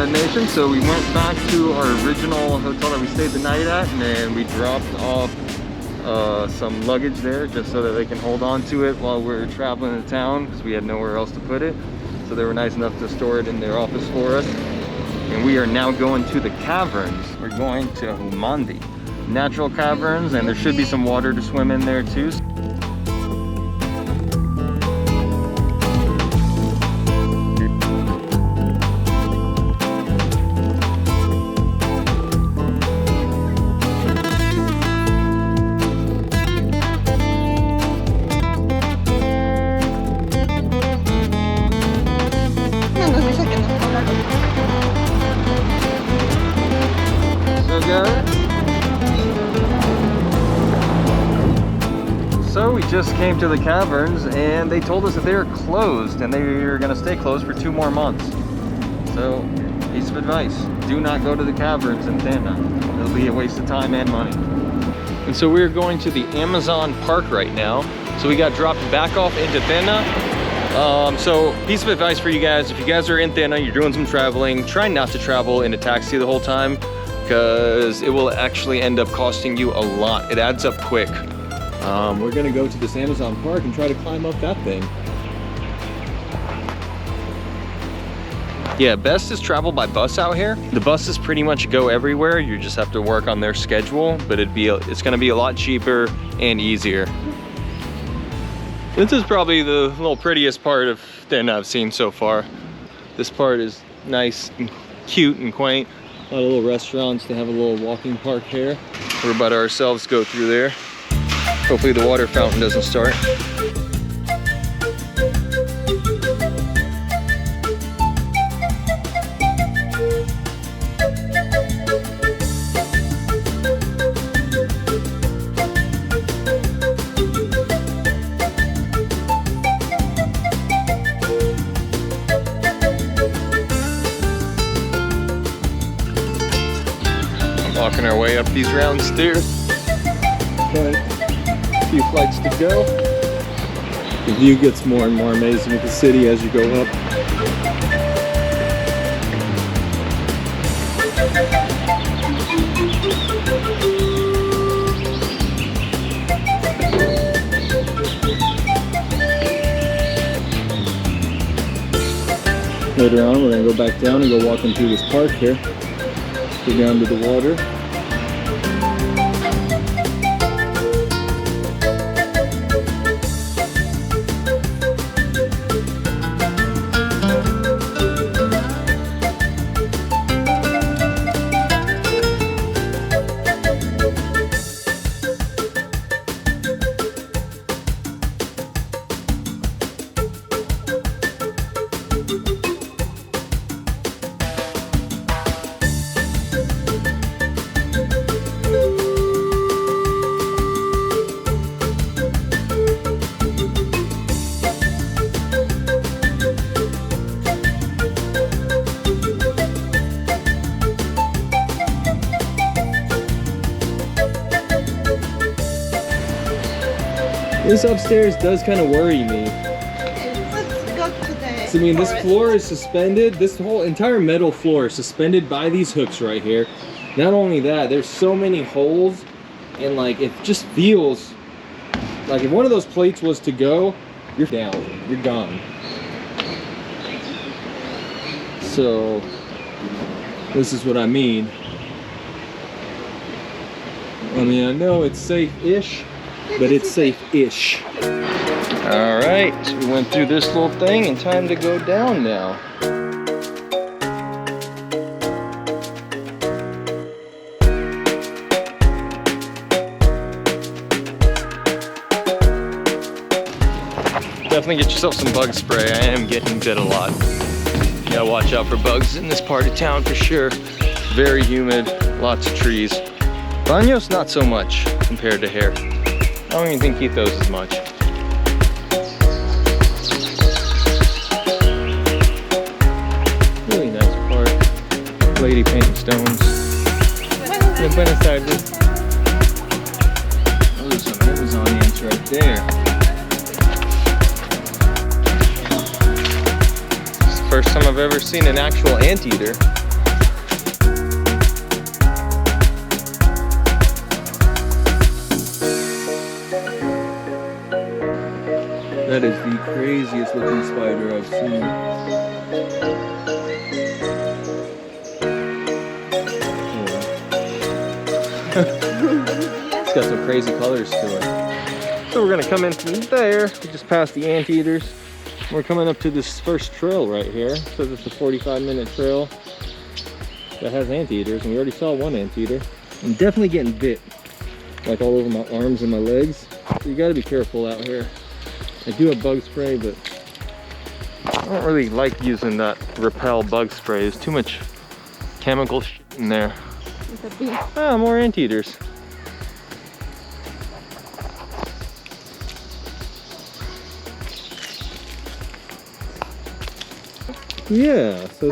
Nomad Nation. So we went back to our original hotel that we stayed the night at, and then we dropped off some luggage there just so that they can hold on to it while we're traveling to town, because we had nowhere else to put it. So they were nice enough to store it in their office for us. And we are now going to the caverns. We're going to Humandi Natural Caverns, and there should be some water to swim in there too. So we just came to the caverns and they told us that they are closed and they are going to stay closed for 2 more months. So, piece of advice, do not go to the caverns in Tena. It'll be a waste of time and money. And so we're going to the Amazon Park right now. So we got dropped back off into Tena. So piece of advice for you guys, if you guys are in Tena, you're doing some traveling, try not to travel in a taxi the whole time, because it will actually end up costing you a lot. It adds up quick. We're gonna go to this Amazon Park and try to climb up that thing. Yeah, best is travel by bus out here. The buses pretty much go everywhere. You just have to work on their schedule, but it's gonna be a lot cheaper and easier. This is probably the little prettiest part of Tena I've seen so far. This part is nice and cute and quaint. A lot of little restaurants. They have a little walking park here. We're about to ourselves go through there. Hopefully the water fountain doesn't start. Walking our way up these round stairs. But a few flights to go. The view gets more and more amazing with the city as you go up. Later on, we're gonna go back down and go walking through this park here. Go down to the water. This upstairs does kind of worry me. Let's go to the So, I mean, this floor is suspended. This whole entire metal floor is suspended by these hooks right here. Not only that, there's so many holes, and like it just feels like if one of those plates was to go, you're down, you're gone. So this is what I mean. I mean, I know it's safe-ish, but it's safe-ish. All right, so we went through this little thing and time to go down now. Definitely get yourself some bug spray. I am getting bit a lot. You gotta watch out for bugs in this part of town for sure. Very humid, lots of trees. Baños, not so much compared to here. I don't even think he eat those as much. Really nice park. Lady painting stones. Buenas tardes. Oh, there's some Amazon ants right there. This is the first time I've ever seen an actual anteater. That is the craziest looking spider I've seen. It's got some crazy colors to it. So we're gonna come in from there. We just passed the anteaters. We're coming up to this first trail right here. It says it's a 45-minute trail that has anteaters, and we already saw one anteater. I'm definitely getting bit, like all over my arms and my legs. So you gotta be careful out here. I do have bug spray, but I don't really like using that repel bug spray. There's too much chemical shit in there. Ah, more anteaters. Yeah, so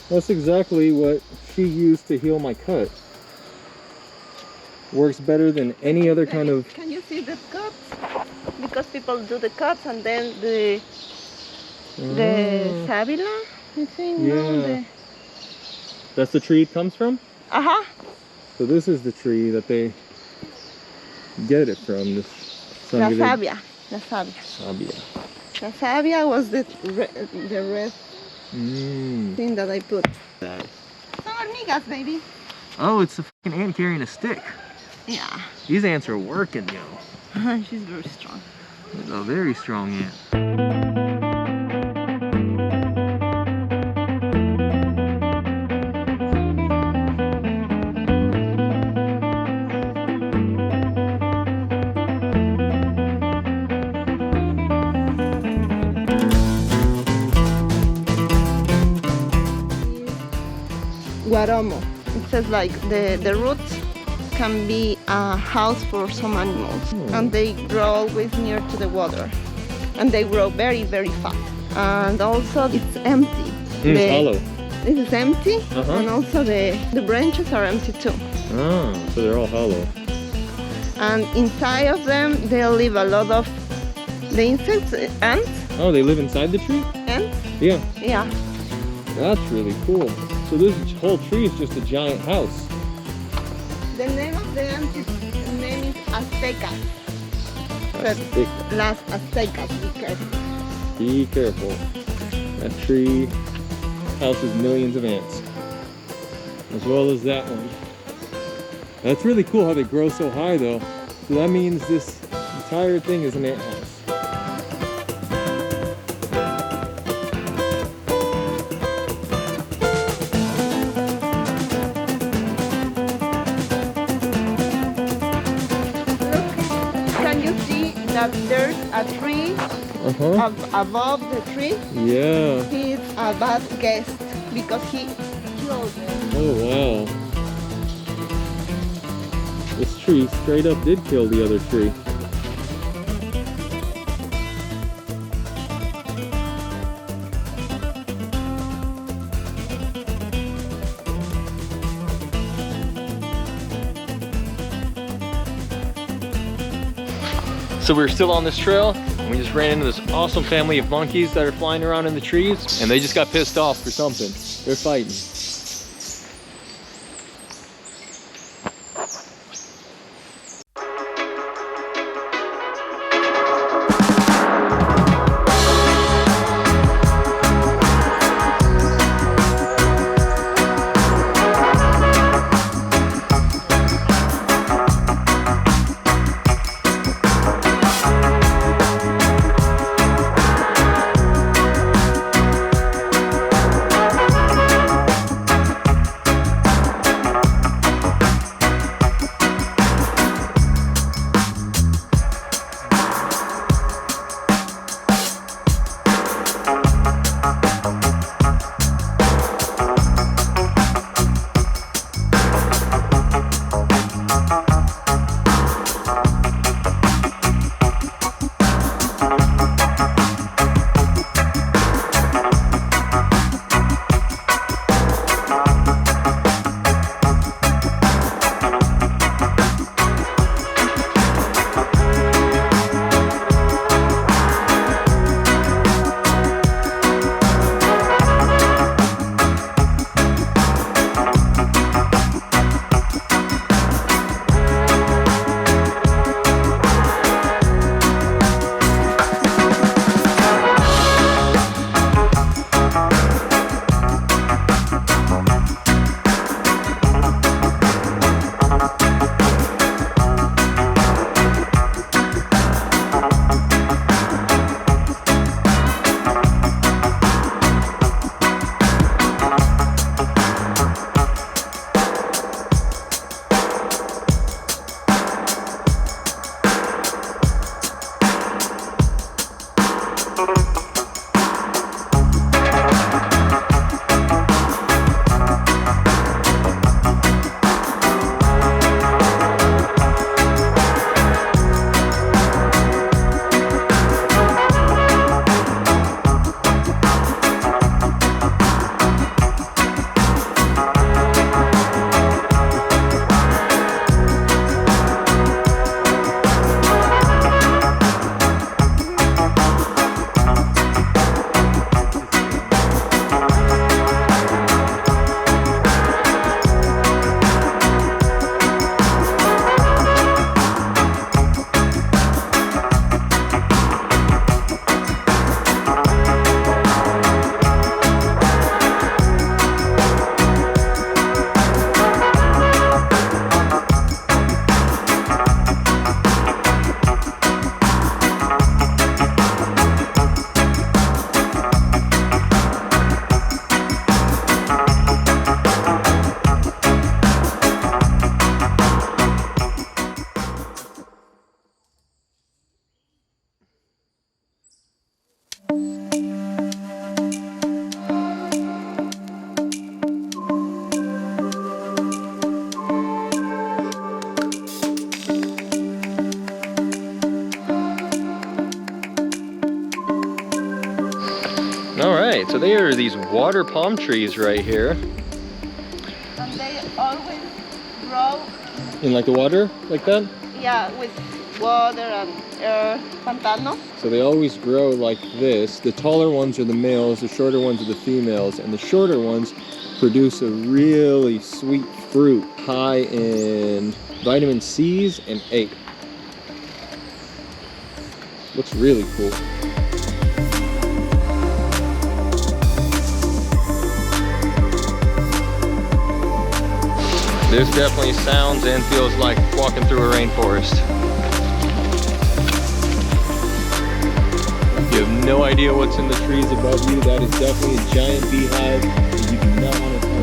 that's exactly what she used to heal my cut. Works better than any other kind of... Can you see the cuts? Because people do the cuts and then the savila, I think. Yeah. No, That's the tree it comes from? Uh-huh. So this is the tree that they get it from. This La savia. La savia. Sabia. La savia was the red thing that I put. Some hormigas, baby. Oh, it's a fucking ant carrying a stick. Yeah. These ants are working, yo. She's very strong. It's a very strong ant. Guaromo. It says like the roots can be a house for some animals, and they grow always near to the water, and they grow very, very fast. And also it's empty. It's hollow. It is empty, and also the branches are empty too. Oh, so they're all hollow. And inside of them, they live a lot of the insects, ants. Oh, they live inside the tree? Ants? Yeah. Yeah. That's really cool. So this whole tree is just a giant house. The name of the ant is Aztecas. Azteca. Las Aztecas, be careful. Be careful. That tree houses millions of ants. As well as that one. That's really cool how they grow so high though. So that means this entire thing is an ant house. That there's a tree above the tree. Yeah. He's a bad guest because he killed them. Oh wow. This tree straight up did kill the other tree. So we're still on this trail, and we just ran into this awesome family of monkeys that are flying around in the trees, and they just got pissed off for something. They're fighting. All right, so there are these water palm trees right here. And they always grow. In like the water, like that? Yeah, with water and air, pantano. So they always grow like this. The taller ones are the males, the shorter ones are the females, and the shorter ones produce a really sweet fruit high in vitamin C's and A. Looks really cool. This definitely sounds and feels like walking through a rainforest. You have no idea what's in the trees above you. That is definitely a giant beehive that you do not want to touch.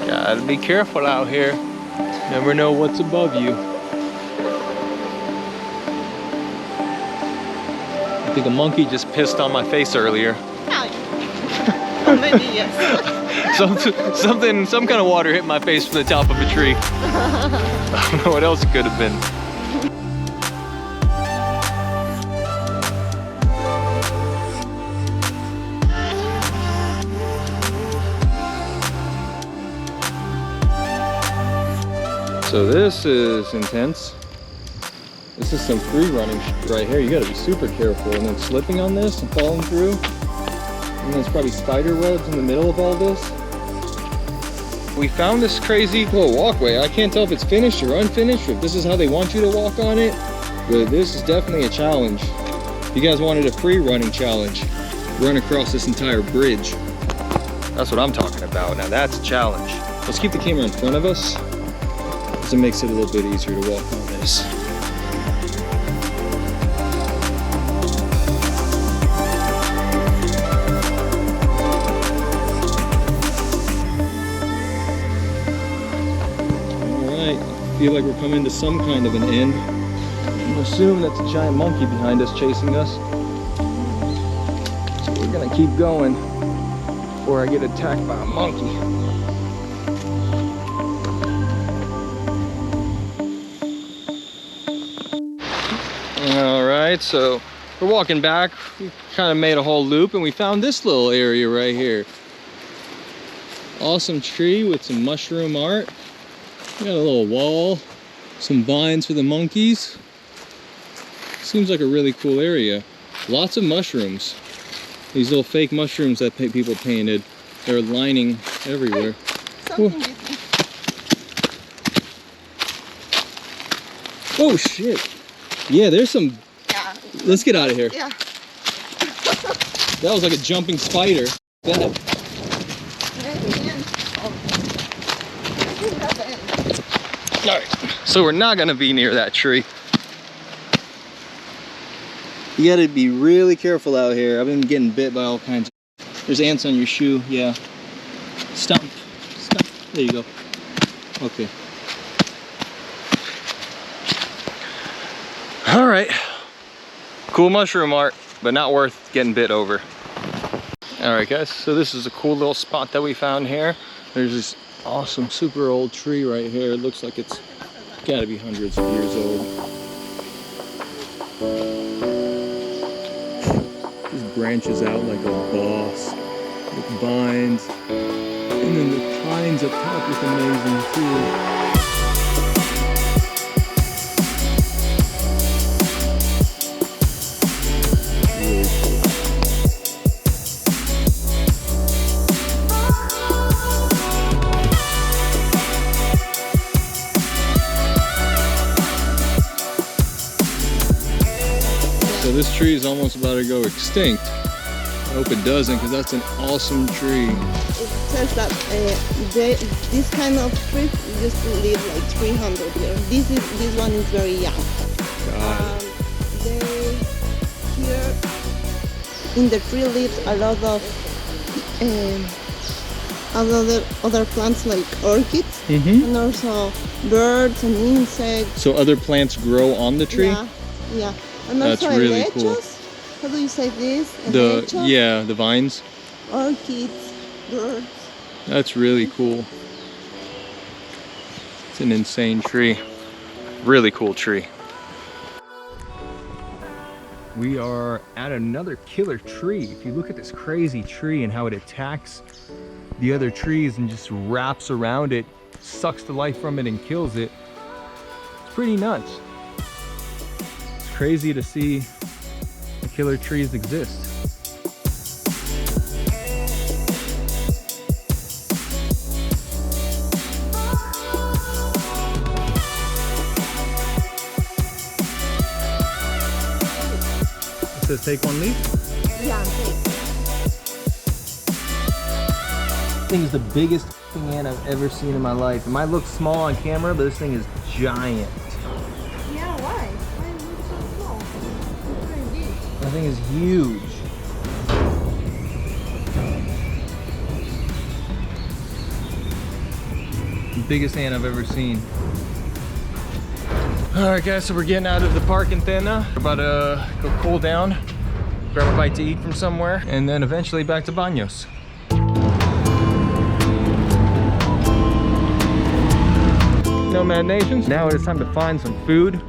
Gotta be careful out here. Never know what's above you. I think a monkey just pissed on my face earlier. Oh, maybe yes. Some kind of water hit my face from the top of a tree. I don't know what else it could have been. So this is intense. This is some free running right here. You gotta be super careful. And then slipping on this and falling through. And there's probably spider webs in the middle of all this. We found this crazy little walkway. I can't tell if it's finished or unfinished, or if this is how they want you to walk on it. But this is definitely a challenge. If you guys wanted a free running challenge, run across this entire bridge. That's what I'm talking about. Now that's a challenge. Let's keep the camera in front of us. It makes it a little bit easier to walk on this. Alright, I feel like we're coming to some kind of an end. I'm assuming that's a giant monkey behind us chasing us. So we're gonna keep going before I get attacked by a monkey. Alright, so we're walking back. We kind of made a whole loop and we found this little area right here. Awesome tree with some mushroom art. We got a little wall, some vines for the monkeys. Seems like a really cool area. Lots of mushrooms. These little fake mushrooms that people painted. They're lining everywhere. Oh shit. Yeah, there's some. Yeah. Let's get out of here. Yeah. That was like a jumping spider. That. Alright, so we're not gonna be near that tree. You gotta be really careful out here. I've been getting bit by all kinds of. There's ants on your shoe, yeah. Stomp. Stomp. There you go. Okay. All right, cool mushroom art, but not worth getting bit over. All right guys, so this is a cool little spot that we found here. There's this awesome, super old tree right here. It looks like it's gotta be hundreds of years old. This branches out like a boss with vines. And then the pines up top look amazing too. So this tree is almost about to go extinct. I hope it doesn't, because that's an awesome tree. It says that this kind of trees used to live like 300 years. This one is very young. Here in the tree lives a lot of other plants like orchids, and also birds and insects. So other plants grow on the tree? Yeah. And That's also really cool. helechos. How do you say this? The Helecho? the vines. Orchids, birds. That's really cool. It's an insane tree. Really cool tree. We are at another killer tree. If you look at this crazy tree and how it attacks the other trees and just wraps around it, sucks the life from it and kills it, it's pretty nuts. It's crazy to see the killer trees exist. It says take one leaf. Yeah, This thing is the biggest ant I've ever seen in my life. It might look small on camera, but this thing is giant. yeah, why? Why is it so small? It's very big. That thing is huge. The biggest ant I've ever seen. Alright guys, so we're getting out of the park in Tena. We're about to go cool down, grab a bite to eat from somewhere, and then eventually back to Baños. Nomad Nations, now it is time to find some food.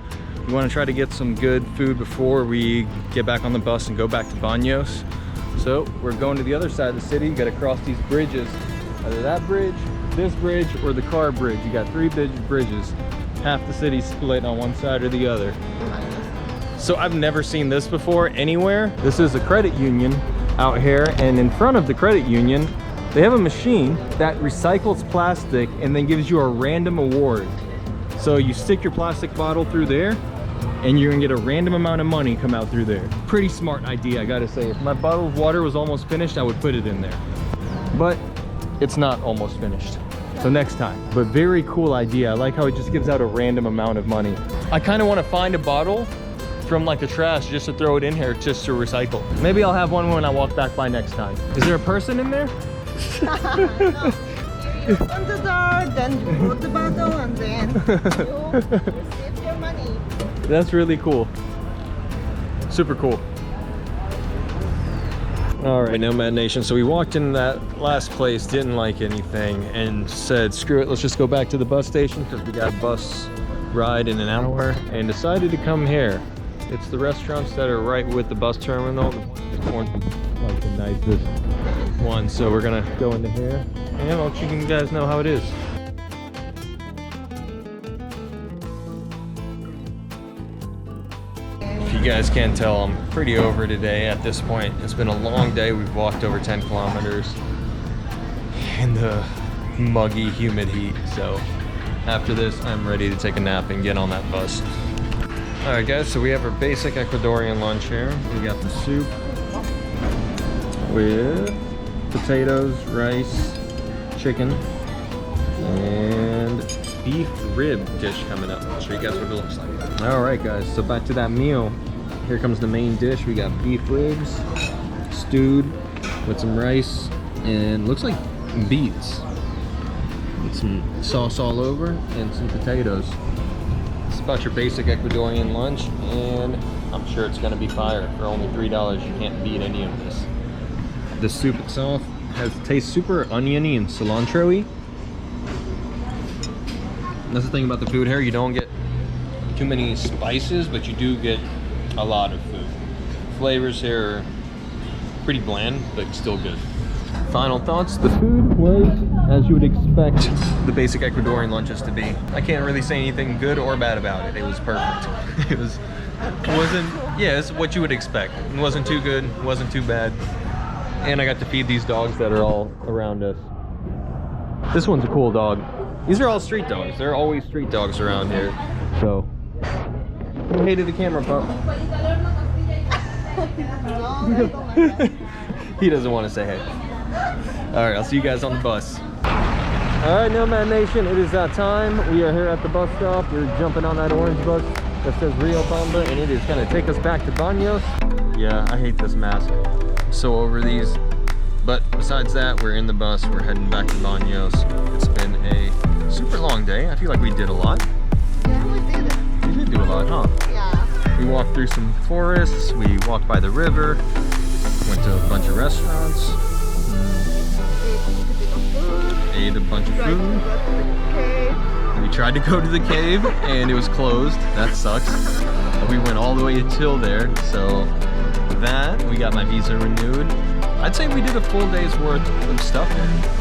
We want to try to get some good food before we get back on the bus and go back to Baños. So we're going to the other side of the city. You got to cross these bridges, either that bridge, this bridge, or the car bridge. You got 3 bridges. Half the city split on one side or the other. So I've never seen this before anywhere. This is a credit union out here, and in front of the credit union, they have a machine that recycles plastic and then gives you a random award. So you stick your plastic bottle through there and you're gonna get a random amount of money come out through there. Pretty smart idea, I gotta say. If my bottle of water was almost finished, I would put it in there. But it's not almost finished. So next time. But very cool idea. I like how it just gives out a random amount of money. I kind of want to find a bottle from like the trash just to throw it in here just to recycle. Maybe I'll have one when I walk back by next time. Is there a person in there? No. You open the door, then you put the bottle, and then you receive your money. That's really cool. Super cool. All right, Nomad Nation. So we walked in that last place, didn't like anything, and said, screw it, let's just go back to the bus station because we got a bus ride in an hour, and decided to come here. It's the restaurants that are right with the bus terminal. The one's like the nicest one. So we're gonna go into here and I'll let you guys know how it is. If you guys can't tell, I'm pretty over today at this point. It's been a long day. We've walked over 10 kilometers in the muggy, humid heat. So after this, I'm ready to take a nap and get on that bus. All right, guys, so we have our basic Ecuadorian lunch here. We got the soup with potatoes, rice, chicken, and beef rib dish coming up. I'll show you guys what it looks like. All right, guys, so back to that meal. Here comes the main dish. We got beef ribs, stewed with some rice, and looks like beets. With some sauce all over and some potatoes. It's about your basic Ecuadorian lunch, and I'm sure it's gonna be fire. For only $3, you can't beat any of this. The soup itself tastes super oniony and cilantro-y. That's the thing about the food here. You don't get too many spices, but you do get a lot of food. Flavors here are pretty bland, but still good. Final thoughts, the food was as you would expect the basic Ecuadorian lunches to be. I can't really say anything good or bad about it. It was perfect. It's what you would expect. It wasn't too good, it wasn't too bad. And I got to feed these dogs that are all around us. This one's a cool dog. These are all street dogs. There are always street dogs around here. So, hey to the camera, pup. He doesn't want to say hey. All right, I'll see you guys on the bus. All right, Nomad Nation, it is that time. We are here at the bus stop. We're jumping on that orange bus that says Rio Bamba, and it is gonna take us back to Baños. Yeah, I hate this mask. So over these. But besides that, we're in the bus. We're heading back to Baños. It's been a super long day. I feel like we did a lot. Yeah, we did it. We did do a lot, huh? Yeah. We walked through some forests, we walked by the river, went to a bunch of restaurants, ate a bunch of food. We tried to go to the cave and it was closed. That sucks. We went all the way until there, so with that, we got my visa renewed. I'd say we did a full day's worth of stuff here.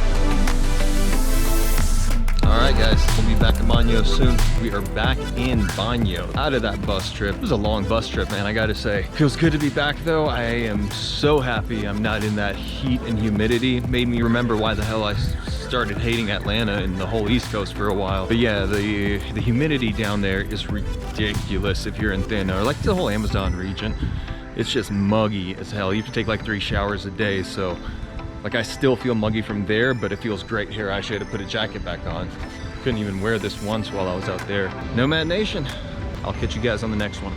Alright guys, we'll be back in Baños soon. We are back in Baños. Out of that bus trip. It was a long bus trip, man, I gotta say. Feels good to be back though. I am so happy I'm not in that heat and humidity. Made me remember why the hell I started hating Atlanta and the whole East Coast for a while. But yeah, the humidity down there is ridiculous if you're in Tena, or like the whole Amazon region. It's just muggy as hell. You have to take like 3 showers a day, so like I still feel muggy from there, but it feels great here. I should have put a jacket back on. Couldn't even wear this once while I was out there. Nomad Nation, I'll catch you guys on the next one.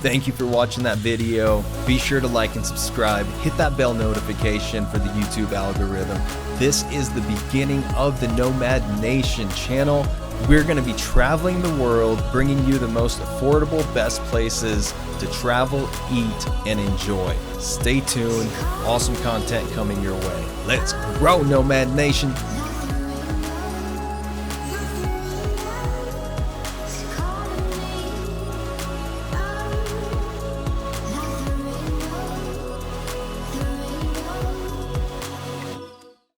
Thank you for watching that video. Be sure to like and subscribe. Hit that bell notification for the YouTube algorithm. This is the beginning of the Nomad Nation channel. We're going to be traveling the world, bringing you the most affordable, best places to travel, eat, and enjoy. Stay tuned. Awesome content coming your way. Let's grow, Nomad Nation.